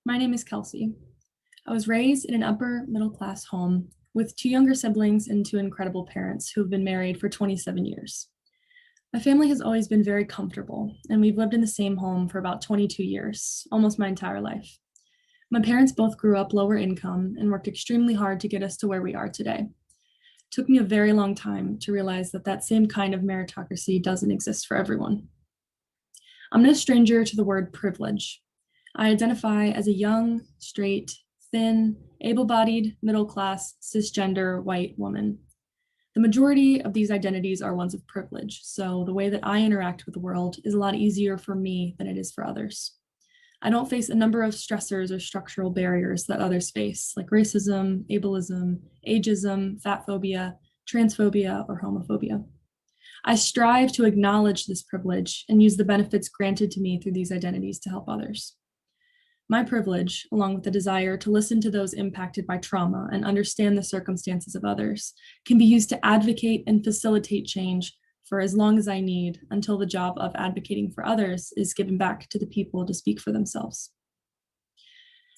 My name is Kelsey. I was raised in an upper middle class home with two younger siblings and two incredible parents who have been married for 27 years. My family has always been very comfortable, and we've lived in the same home for about 22 years, almost my entire life. My parents both grew up lower income and worked extremely hard to get us to where we are today. It took me a very long time to realize that that same kind of meritocracy doesn't exist for everyone. I'm no stranger to the word privilege. I identify as a young, straight, thin, able-bodied, middle-class, cisgender white woman. The majority of these identities are ones of privilege, so the way that I interact with the world is a lot easier for me than it is for others. I don't face a number of stressors or structural barriers that others face, like racism, ableism, ageism, fat phobia, transphobia, or homophobia. I strive to acknowledge this privilege and use the benefits granted to me through these identities to help others. My privilege, along with the desire to listen to those impacted by trauma and understand the circumstances of others, can be used to advocate and facilitate change for as long as I need until the job of advocating for others is given back to the people to speak for themselves.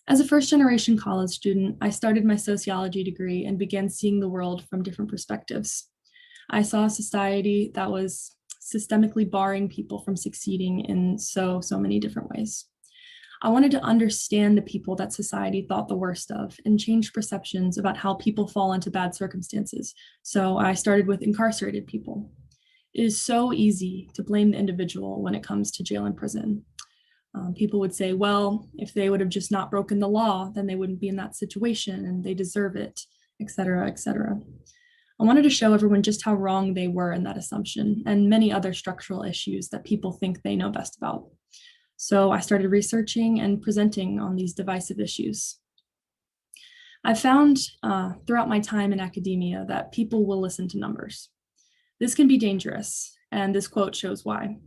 As a first-generation college student, I started my sociology degree and began seeing the world from different perspectives. I saw a society that was systemically barring people from succeeding in so many different ways. I wanted to understand the people that society thought the worst of and change perceptions about how people fall into bad circumstances. So I started with incarcerated people. It is so easy to blame the individual when it comes to jail and prison. People would say, well, if they would have just not broken the law, then they wouldn't be in that situation and they deserve it, et cetera, et cetera. I wanted to show everyone just how wrong they were in that assumption and many other structural issues that people think they know best about. So I started researching and presenting on these divisive issues. I found throughout my time in academia that people will listen to numbers. This can be dangerous, and this quote shows why.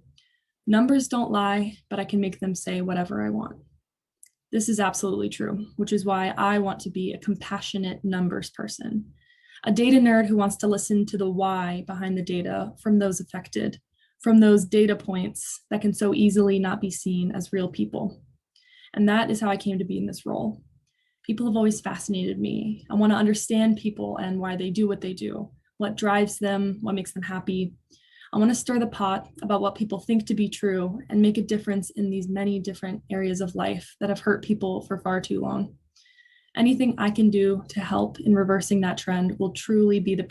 Numbers don't lie, but I can make them say whatever I want. This is absolutely true, which is why I want to be a compassionate numbers person, a data nerd who wants to listen to the why behind the data from those affected, from those data points that can so easily not be seen as real people. And that is how I came to be in this role. People have always fascinated me. I want to understand people and why they do what they do, what drives them, what makes them happy. I want to stir the pot about what people think to be true and make a difference in these many different areas of life that have hurt people for far too long. Anything I can do to help in reversing that trend will truly be the